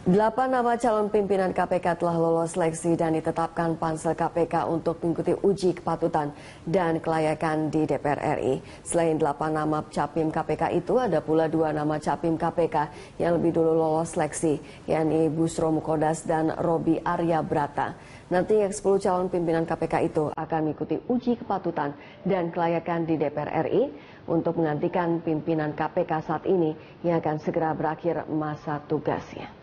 8 nama calon pimpinan KPK telah lolos seleksi dan ditetapkan Pansel KPK untuk mengikuti uji kepatutan dan kelayakan di DPR RI. Selain 8 nama capim KPK itu, ada pula 2 nama capim KPK yang lebih dulu lolos seleksi, yakni Busro Mukodas dan Robi Arya Brata. Nanti 10 calon pimpinan KPK itu akan mengikuti uji kepatutan dan kelayakan di DPR RI untuk menggantikan pimpinan KPK saat ini yang akan segera berakhir masa tugasnya.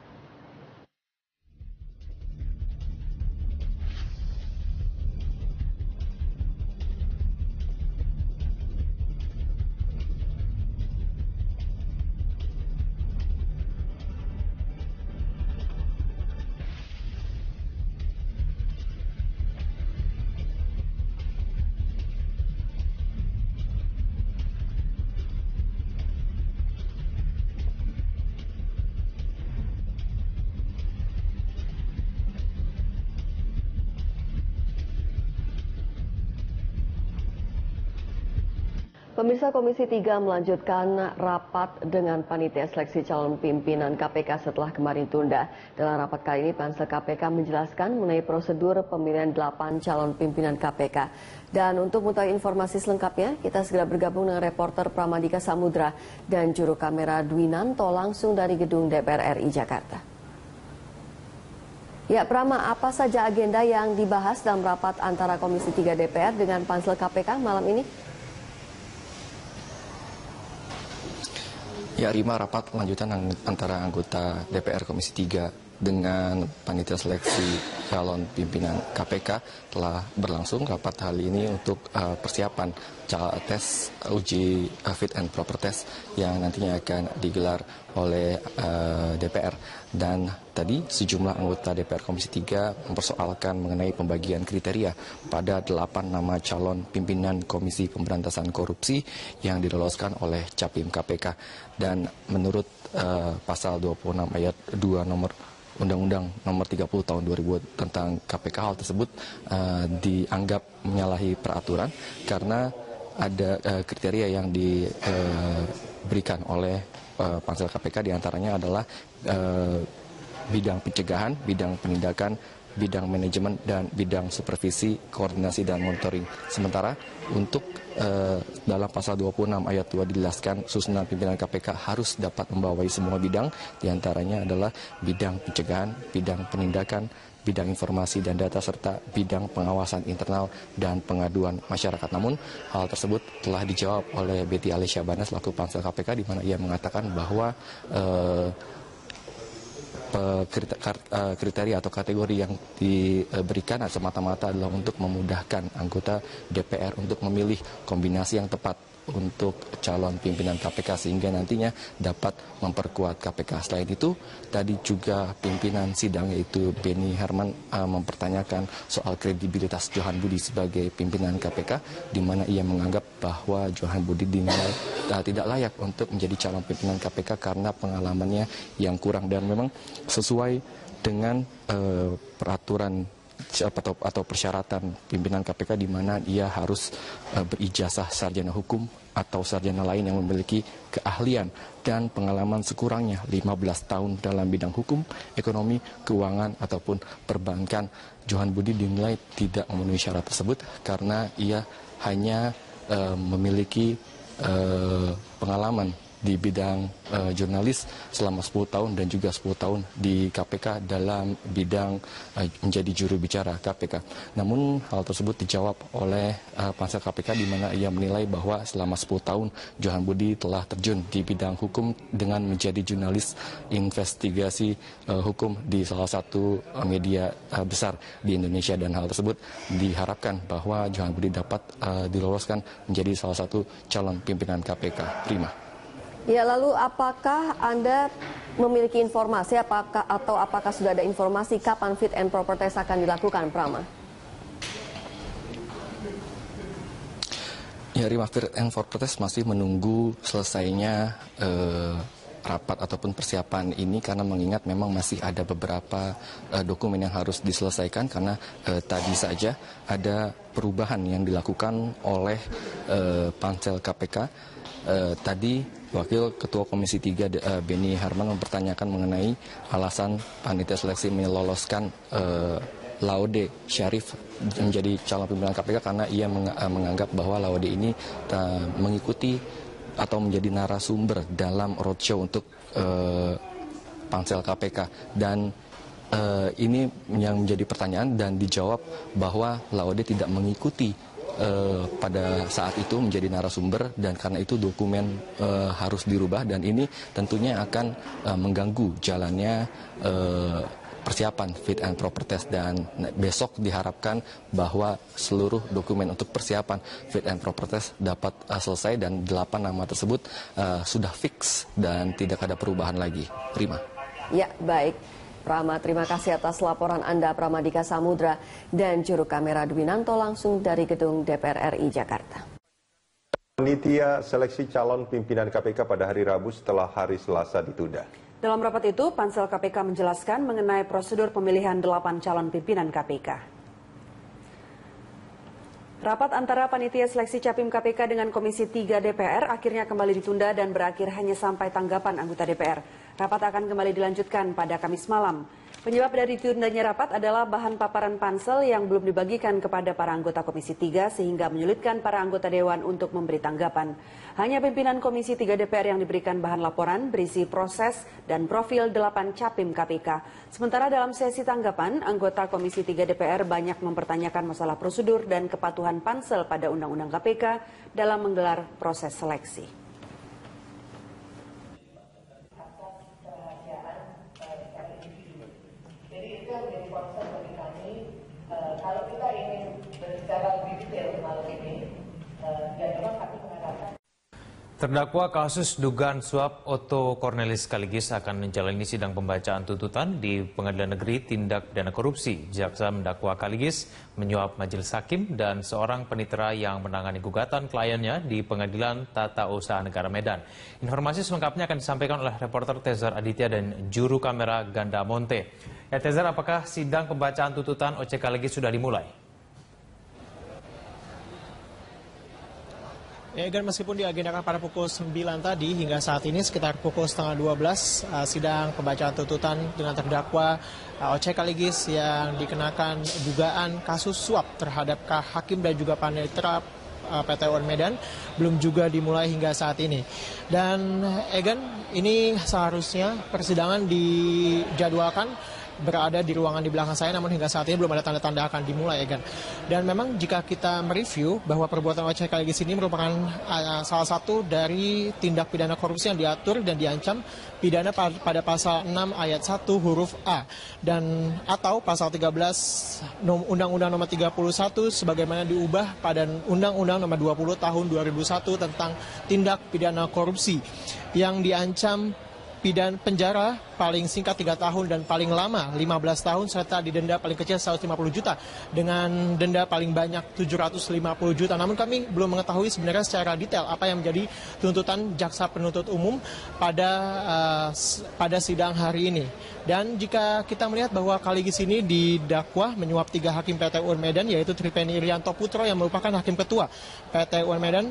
Pemirsa, Komisi 3 melanjutkan rapat dengan panitia seleksi calon pimpinan KPK setelah kemarin tunda. Dalam rapat kali ini, Pansel KPK menjelaskan mengenai prosedur pemilihan 8 calon pimpinan KPK. Dan untuk mengetahui informasi selengkapnya, kita segera bergabung dengan reporter Pramadika Samudra dan juru kamera Dwinanto langsung dari gedung DPR RI Jakarta. Ya, Prama, apa saja agenda yang dibahas dalam rapat antara Komisi 3 DPR dengan Pansel KPK malam ini? Ya, Rima, rapat lanjutan antara anggota DPR Komisi 3 dengan panitia seleksi calon pimpinan KPK telah berlangsung. Rapat kali ini untuk persiapan tes uji fit and proper test yang nantinya akan digelar oleh DPR. Dan tadi sejumlah anggota DPR Komisi 3 mempersoalkan mengenai pembagian kriteria pada 8 nama calon pimpinan Komisi Pemberantasan Korupsi yang diloloskan oleh Capim KPK. Dan menurut pasal 26 ayat 2 nomor Undang-Undang nomor 30 tahun 2000 tentang KPK, hal tersebut dianggap menyalahi peraturan karena ada kriteria yang diberikan oleh Pansel KPK, diantaranya adalah bidang pencegahan, bidang penindakan, bidang manajemen, dan bidang supervisi, koordinasi, dan monitoring. Sementara untuk dalam pasal 26 ayat 2 dijelaskan susunan pimpinan KPK harus dapat membawai semua bidang, diantaranya adalah bidang pencegahan, bidang penindakan, bidang informasi dan data, serta bidang pengawasan internal dan pengaduan masyarakat. Namun hal tersebut telah dijawab oleh Betty Alicia Bana selaku Pansel KPK, di mana ia mengatakan bahwa kriteria atau kategori yang diberikan semata-mata adalah untuk memudahkan anggota DPR untuk memilih kombinasi yang tepat untuk calon pimpinan KPK sehingga nantinya dapat memperkuat KPK. Selain itu, tadi juga pimpinan sidang yaitu Beni Herman mempertanyakan soal kredibilitas Johan Budi sebagai pimpinan KPK, di mana ia menganggap bahwa Johan Budi dinilai tidak layak untuk menjadi calon pimpinan KPK karena pengalamannya yang kurang, dan memang sesuai dengan peraturan atau persyaratan pimpinan KPK, di mana ia harus berijazah sarjana hukum atau sarjana lain yang memiliki keahlian dan pengalaman sekurangnya 15 tahun dalam bidang hukum, ekonomi, keuangan, ataupun perbankan. Johan Budi dinilai tidak memenuhi syarat tersebut karena ia hanya memiliki pengalaman di bidang jurnalis selama 10 tahun dan juga 10 tahun di KPK dalam bidang menjadi juru bicara KPK. Namun hal tersebut dijawab oleh Pansel KPK, di mana ia menilai bahwa selama 10 tahun Johan Budi telah terjun di bidang hukum dengan menjadi jurnalis investigasi hukum di salah satu media besar di Indonesia, dan hal tersebut diharapkan bahwa Johan Budi dapat diloloskan menjadi salah satu calon pimpinan KPK. Prima. Ya, lalu apakah Anda memiliki informasi apakah sudah ada informasi kapan fit and proper test akan dilakukan, Prama? Ya, Rima, fit and proper test masih menunggu selesainya rapat ataupun persiapan ini, karena mengingat memang masih ada beberapa dokumen yang harus diselesaikan, karena tadi saja ada perubahan yang dilakukan oleh Pansel KPK Tadi Wakil Ketua Komisi 3 Beni Harman mempertanyakan mengenai alasan panitia seleksi meloloskan Laude Syarif menjadi calon pimpinan KPK karena ia menganggap bahwa Laude ini mengikuti atau menjadi narasumber dalam roadshow untuk pansel KPK. Dan ini yang menjadi pertanyaan dan dijawab bahwa Laude tidak mengikuti pada saat itu menjadi narasumber, dan karena itu dokumen harus dirubah, dan ini tentunya akan mengganggu jalannya persiapan fit and proper test. Dan besok diharapkan bahwa seluruh dokumen untuk persiapan fit and proper test dapat selesai, dan 8 nama tersebut sudah fix dan tidak ada perubahan lagi. Prima. Ya, baik. Prama, terima kasih atas laporan Anda, Pramadika Samudra, dan juru kamera Dwinanto langsung dari gedung DPR RI Jakarta. Panitia seleksi calon pimpinan KPK pada hari Rabu setelah hari Selasa ditunda. Dalam rapat itu, Pansel KPK menjelaskan mengenai prosedur pemilihan 8 calon pimpinan KPK. Rapat antara Panitia Seleksi Capim KPK dengan Komisi 3 DPR akhirnya kembali ditunda dan berakhir hanya sampai tanggapan anggota DPR. Rapat akan kembali dilanjutkan pada Kamis malam. Penyebab dari ditundanya rapat adalah bahan paparan pansel yang belum dibagikan kepada para anggota Komisi 3 sehingga menyulitkan para anggota Dewan untuk memberi tanggapan. Hanya pimpinan Komisi 3 DPR yang diberikan bahan laporan berisi proses dan profil 8 capim KPK. Sementara dalam sesi tanggapan, anggota Komisi 3 DPR banyak mempertanyakan masalah prosedur dan kepatuhan pansel pada Undang-Undang KPK dalam menggelar proses seleksi. Kalau kita ingin berbicara lebih detail malam ini, ya memang kami mengatakan. Terdakwa kasus dugaan suap Otto Cornelis Kaligis akan menjalani sidang pembacaan tuntutan di Pengadilan Negeri Tindak Pidana Korupsi. Jaksa mendakwa Kaligis menyuap majelis hakim dan seorang panitera yang menangani gugatan kliennya di Pengadilan Tata Usaha Negara Medan. Informasi selengkapnya akan disampaikan oleh reporter Tezar Aditya dan juru kamera Ganda Monte. Ya Tezar, apakah sidang pembacaan tuntutan OC Kaligis sudah dimulai? Ya, Egan, meskipun diagendakan pada pukul 9 tadi, hingga saat ini sekitar pukul setengah 12, sidang pembacaan tuntutan dengan terdakwa OC Kaligis yang dikenakan dugaan kasus suap terhadap hakim dan juga panitera PT UN Medan belum juga dimulai hingga saat ini. Dan Egan, ini seharusnya persidangan dijadwalkan berada di ruangan di belakang saya, namun hingga saat ini belum ada tanda-tanda akan dimulai, Egan. Dan memang jika kita mereview bahwa perbuatan OC Kaligis ini merupakan salah satu dari tindak pidana korupsi yang diatur dan diancam pidana pada pasal 6 ayat 1 huruf A dan atau pasal 13 Undang-Undang nomor 31 sebagaimana diubah pada Undang-Undang nomor 20 tahun 2001 tentang tindak pidana korupsi yang diancam pidana penjara paling singkat 3 tahun dan paling lama 15 tahun serta didenda paling kecil 150 juta dengan denda paling banyak 750 juta. Namun kami belum mengetahui sebenarnya secara detail apa yang menjadi tuntutan jaksa penuntut umum pada sidang hari ini. Dan jika kita melihat bahwa Kaligis ini didakwa menyuap 3 hakim PT UN Medan, yaitu Tripeni Irianto Putro yang merupakan hakim ketua PT UN Medan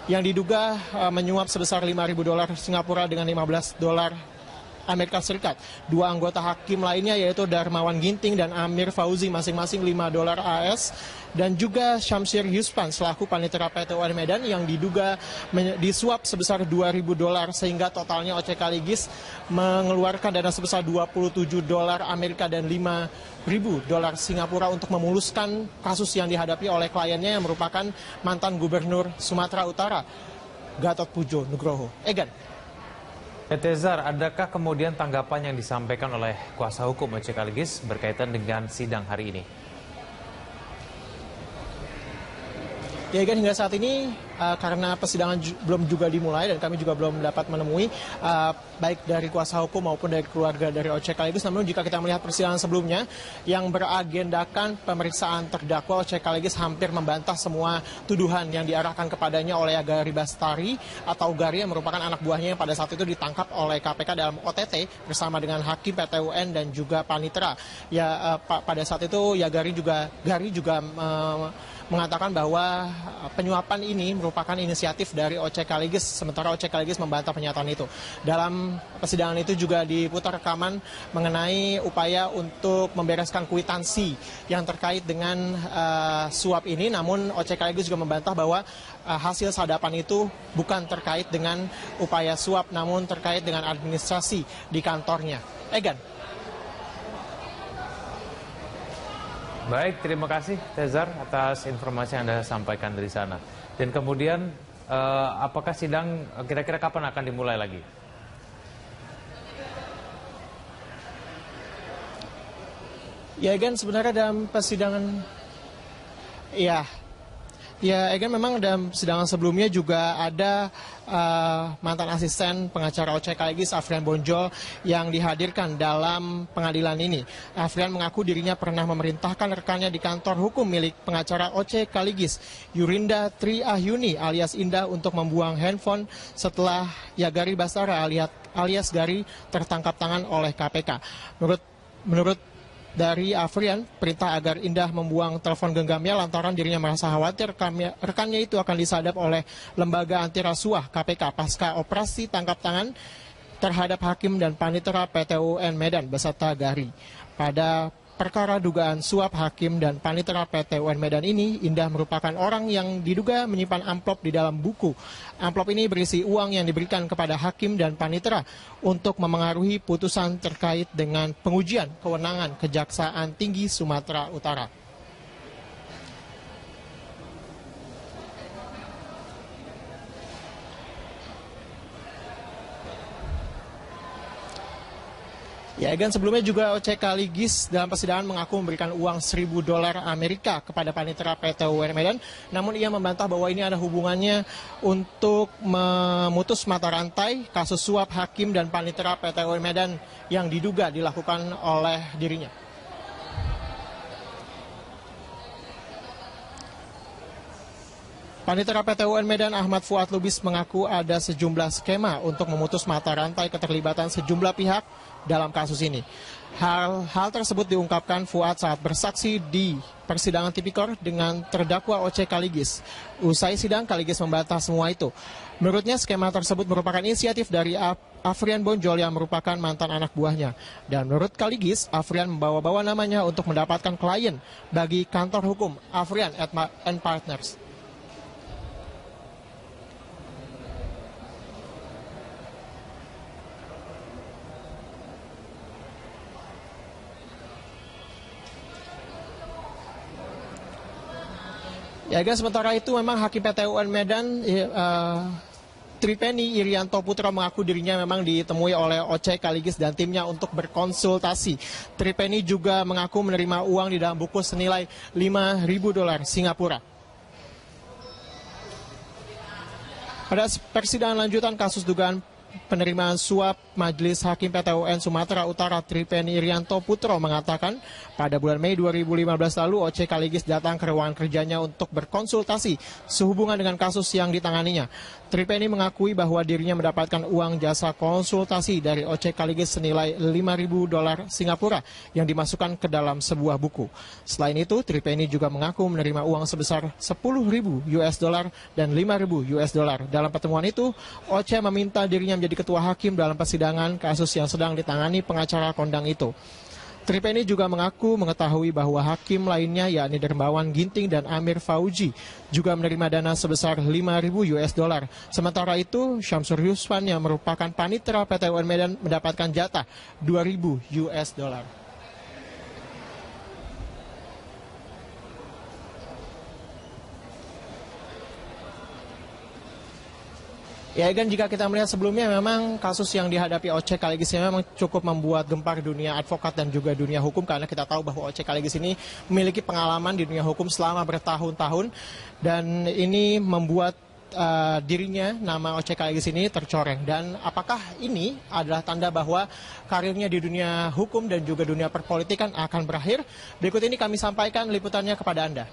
yang diduga menyuap sebesar $5.000 Singapura dengan $15 Amerika Serikat. 2 anggota hakim lainnya yaitu Darmawan Ginting dan Amir Fauzi masing-masing $5 AS dan juga Syamsir Yuspan selaku panitera PT UN Medan yang diduga disuap sebesar $2.000 sehingga totalnya OC Kaligis mengeluarkan dana sebesar $27 Amerika dan $5.000 Singapura untuk memuluskan kasus yang dihadapi oleh kliennya yang merupakan mantan Gubernur Sumatera Utara Gatot Pujo Nugroho. Egan. Tezar, adakah kemudian tanggapan yang disampaikan oleh kuasa hukum OC Kaligis berkaitan dengan sidang hari ini? Ya, Egan, hingga saat ini karena persidangan belum juga dimulai dan kami juga belum dapat menemui baik dari kuasa hukum maupun dari keluarga dari OC Kaligis. Namun jika kita melihat persidangan sebelumnya yang beragendakan pemeriksaan terdakwa, OC Kaligis hampir membantah semua tuduhan yang diarahkan kepadanya oleh Gari Bastari atau Gari yang merupakan anak buahnya yang pada saat itu ditangkap oleh KPK dalam OTT bersama dengan hakim PT UN dan juga panitera. Ya, pada saat itu ya Gari juga mengatakan bahwa penyuapan ini merupakan inisiatif dari OC Kaligis, sementara OC Kaligis membantah pernyataan itu. Dalam persidangan itu juga diputar rekaman mengenai upaya untuk membereskan kwitansi yang terkait dengan suap ini, namun OC Kaligis juga membantah bahwa hasil sadapan itu bukan terkait dengan upaya suap, namun terkait dengan administrasi di kantornya. Egan. Baik, terima kasih Tezar atas informasi yang Anda sampaikan dari sana. Dan kemudian apakah sidang kira-kira kapan akan dimulai lagi? Ya, Egan, sebenarnya dalam persidangan Egan, memang dalam persidangan sebelumnya juga ada mantan asisten pengacara OC Kaligis Afrian Bonjol yang dihadirkan dalam pengadilan ini. Afrian mengaku dirinya pernah memerintahkan rekannya di kantor hukum milik pengacara OC Kaligis, Yurinda Tri Ahyuni alias Indah, untuk membuang handphone setelah Yagari Basara alias Gari tertangkap tangan oleh KPK. Menurut dari Afrian, perintah agar Indah membuang telepon genggamnya lantaran dirinya merasa khawatir rekannya itu akan disadap oleh lembaga anti rasuah KPK pasca operasi tangkap tangan terhadap hakim dan panitera PT UN Medan beserta Gari. Pada perkara dugaan suap hakim dan panitera PT UN Medan ini, Indah merupakan orang yang diduga menyimpan amplop di dalam buku. Amplop ini berisi uang yang diberikan kepada hakim dan panitera untuk memengaruhi putusan terkait dengan pengujian kewenangan Kejaksaan Tinggi Sumatera Utara. Ya, Egan, sebelumnya juga OC Kaligis dalam persidangan mengaku memberikan uang $1.000 Amerika kepada panitera PT UN Medan, namun ia membantah bahwa ini ada hubungannya untuk memutus mata rantai kasus suap hakim dan panitera PT UN Medan yang diduga dilakukan oleh dirinya. Panitera PT UN Medan Ahmad Fuad Lubis mengaku ada sejumlah skema untuk memutus mata rantai keterlibatan sejumlah pihak dalam kasus ini. Hal tersebut diungkapkan Fuad saat bersaksi di persidangan tipikor dengan terdakwa OC Kaligis. Usai sidang, Kaligis membantah semua itu. Menurutnya skema tersebut merupakan inisiatif dari Afrian Bonjol yang merupakan mantan anak buahnya. Dan menurut Kaligis, Afrian membawa-bawa namanya untuk mendapatkan klien bagi kantor hukum Afrian and Partners. Ya, guys, sementara itu memang Hakim PT UN Medan Tripeni Irianto Putra mengaku dirinya memang ditemui oleh OC Kaligis dan timnya untuk berkonsultasi. Tripeni juga mengaku menerima uang di dalam buku senilai $5.000 Singapura. Pada persidangan lanjutan kasus dugaan penerimaan suap, Majelis Hakim PT UN Sumatera Utara Tripeni Irianto Putro mengatakan pada bulan Mei 2015 lalu OC Kaligis datang ke ruangan kerjanya untuk berkonsultasi sehubungan dengan kasus yang ditanganinya. Tripeni mengakui bahwa dirinya mendapatkan uang jasa konsultasi dari OC Kaligis senilai $5.000 Singapura yang dimasukkan ke dalam sebuah buku. Selain itu, Tripeni juga mengaku menerima uang sebesar $10.000 dan $5.000. Dalam pertemuan itu, OC meminta dirinya menjadi ketua hakim dalam persidangan kasus yang sedang ditangani pengacara kondang itu. Tripeni juga mengaku mengetahui bahwa hakim lainnya yakni Dermawan Ginting dan Amir Fauji juga menerima dana sebesar $5.000. Sementara itu, Syamsur Yuswan yang merupakan panitera PT UN Medan mendapatkan jatah $2.000. Ya, Egan, jika kita melihat sebelumnya memang kasus yang dihadapi OC Kaligis ini memang cukup membuat gempar dunia advokat dan juga dunia hukum, karena kita tahu bahwa OC Kaligis ini memiliki pengalaman di dunia hukum selama bertahun-tahun dan ini membuat dirinya, nama OC Kaligis ini tercoreng. Dan apakah ini adalah tanda bahwa karirnya di dunia hukum dan juga dunia perpolitikan akan berakhir? Berikut ini kami sampaikan liputannya kepada Anda.